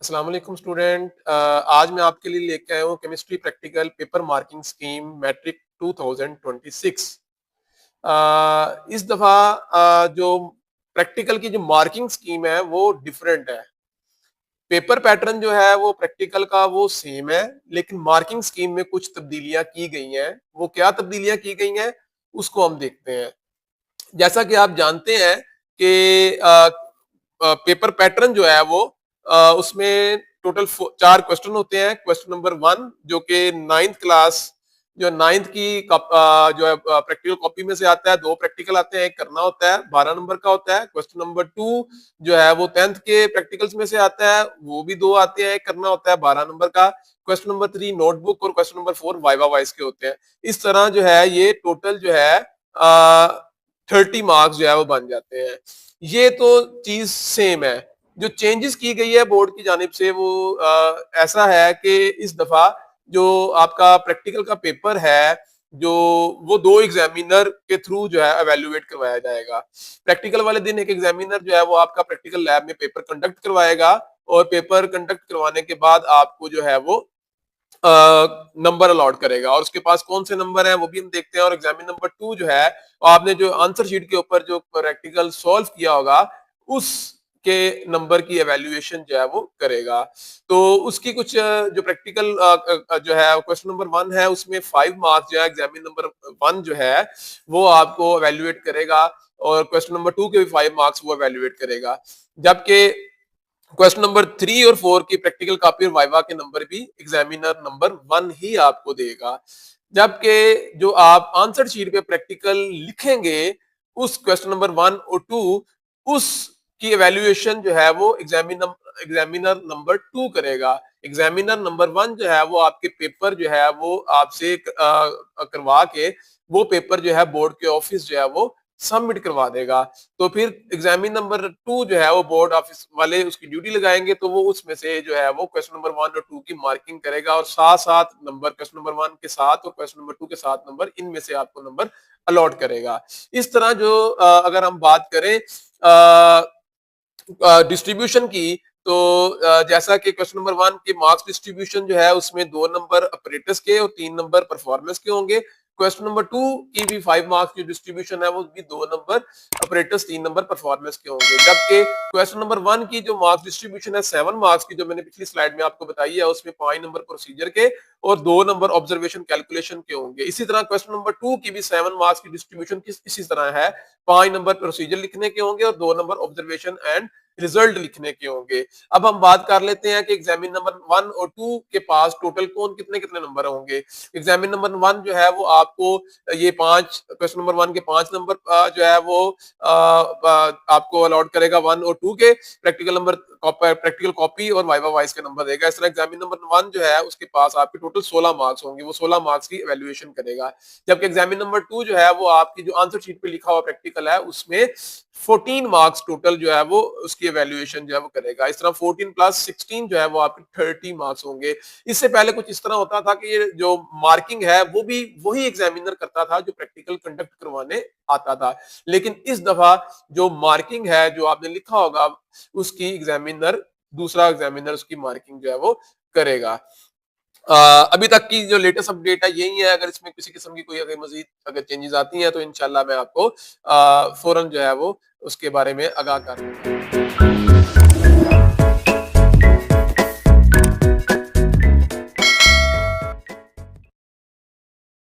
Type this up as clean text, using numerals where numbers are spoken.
अस्सलाम वालेकुम स्टूडेंट। आज मैं आपके लिए लेके आया हूँ chemistry practical paper marking scheme matric 2026। इस दफा जो प्रैक्टिकल की जो मार्किंग स्कीम है वो डिफरेंट है। पेपर पैटर्न जो है वो प्रैक्टिकल का वो सेम है, लेकिन मार्किंग स्कीम में कुछ तब्दीलियां की गई हैं। वो क्या तब्दीलियां की गई हैं उसको हम देखते हैं। जैसा कि आप जानते हैं कि पेपर पैटर्न जो है वो उसमें टोटल 4 क्वेश्चन होते हैं। क्वेश्चन नंबर 1 जो कि नाइन्थ क्लास जो नाइन्थ की जो है प्रैक्टिकल कॉपी में से आता है। 2 प्रैक्टिकल आते हैं, एक करना होता है, 12 नंबर का होता है। क्वेश्चन नंबर 2 जो है वो 10th के प्रैक्टिकल्स में से आता है, वो भी 2 आते हैं, एक करना होता है 12 नंबर का। क्वेश्चन नंबर 3 नोटबुक और क्वेश्चन नंबर 4 वाइवा वाइस के होते हैं। इस तरह जो है ये टोटल जो है 30 मार्क्स जो है वो बन जाते हैं। ये तो चीज सेम है। जो चेंजेस की गई है बोर्ड की जानिब से वो ऐसा है कि इस दफा जो आपका प्रैक्टिकल का पेपर है जो वो 2 एग्जामिनर के थ्रू जो है एवेल्युएट करवाया जाएगा। प्रैक्टिकल वाले दिन एक एग्जामिनर जो है वो आपका प्रैक्टिकल लैब में पेपर कंडक्ट करवाएगा और पेपर कंडक्ट करवाने के बाद आपको जो है वो नंबर अलॉट करेगा और उसके पास कौन से नंबर है वो भी हम देखते हैं। और एग्जामिन नंबर 2 जो है आपने जो आंसर शीट के ऊपर जो प्रैक्टिकल सॉल्व किया होगा उसके नंबर की एवेल्युएशन जो है वो करेगा। तो उसकी कुछ जो प्रैक्टिकल जो है क्वेश्चन नंबर 1 है उसमें 5 मार्क्स जो है एग्जामिन नंबर 1 जो है वो आपको एवेल्युएट करेगा और क्वेश्चन नंबर 2 के भी 5 मार्क्स वो एवेल्युएट करेगा। जबकि क्वेश्चन नंबर 3 और 4 की प्रैक्टिकल कॉपी और वाइवा के नंबर भी एग्जामिनर नंबर 1 ही आपको देगा। जबकि जो आप आंसर शीट पे प्रैक्टिकल लिखेंगे उस क्वेश्चन नंबर 1 और 2 उसकी एवेल्युएशन जो है वो एग्जामिनर नंबर 2 करेगा। एग्जामिनर नंबर 1 जो है वो आपके पेपर जो है वो आपसे करवा के वो पेपर जो है बोर्ड के ऑफिस जो है वो सबमिट करवा देगा। तो फिर एग्जामिन नंबर 2 जो है वो बोर्ड ऑफिस वाले उसकी ड्यूटी लगाएंगे, तो वो उसमें से जो है वो क्वेश्चन नंबर 1 और 2 की मार्किंग करेगा और साथ साथ नंबर क्वेश्चन नंबर 1 के साथ और क्वेश्चन नंबर 2 के साथ नंबर इनमें से आपको नंबर अलॉट करेगा। इस तरह जो अगर हम बात करें डिस्ट्रीब्यूशन की, तो जैसा कि क्वेश्चन नंबर 1 के मार्क्स डिस्ट्रीब्यूशन जो है उसमें 2 नंबर अपरेटस के और 3 नंबर परफॉर्मेंस के होंगे। क्वेश्चन नंबर 2 की भी 5 मार्क्स की डिस्ट्रीब्यूशन है वो भी 2 नंबर अपरेटस 3 नंबर परफॉर्मेंस के होंगे। जबकि क्वेश्चन नंबर 1 की जो मार्क्स डिस्ट्रीब्यूशन है 7 मार्क्स की जो मैंने पिछली स्लाइड में आपको बताई है उसमें 5 नंबर प्रोसीजर के और 2 नंबर ऑब्जर्वेशन कैलकुलेशन के होंगे। इसी तरह क्वेश्चन नंबर 2 की भी 7 मार्क्स की डिस्ट्रीब्यूशन इसी तरह है। 5 नंबर प्रोसीजर लिखने के होंगे और 2 नंबर ऑब्जर्वेशन एंड रिजल्ट लिखने के होंगे। अब हम बात कर लेते हैं कि एग्जामिन नंबर 1 और 2 के पास टोटल कौन कितने कितने नंबर होंगे। एग्जामिन नंबर 1 जो है वो आपको ये 5 क्वेश्चन नंबर 1 के 5 नंबर जो है वो आपको अलॉट करेगा 1 और 2 के। प्रैक्टिकल कॉपी और वाइवा वाइस के नंबर देगा। इस तरह एग्जामिन नंबर 1 जो है उसके पास आपके टोटल 16 मार्क्स होंगे, वो 16 मार्क्स की एवेल्युएशन करेगा। जबकि एग्जामिन नंबर 2 जो है वो आपकी जो आंसर शीट पे लिखा हुआ प्रैक्टिकल है उसमें 14 मार्क्स टोटल जो है वो उसकी एवेल्युएशन जो है वो करेगा। इस तरह 14 प्लस 16 जो है वो आपके 30 मार्क्स होंगे। इससे पहले कुछ इस तरह होता था कि ये जो मार्किंग है वो भी वही एग्जामिनर करता था जो प्रैक्टिकल कंडक्ट करवाने आता था, लेकिन इस दफा जो मार्किंग है जो आपने लिखा होगा उसकी एग्जामिनर दूसरा एग्जामिनर उसकी मार्किंग जो है वो करेगा। अभी तक की जो लेटेस्ट अपडेट है यही है। अगर इसमें किसी किस्म की कोई अगर मजीद अगर चेंजेस आती हैं तो इंशाल्लाह मैं आपको फौरन जो है वो उसके बारे में आगाह कर दूंगा।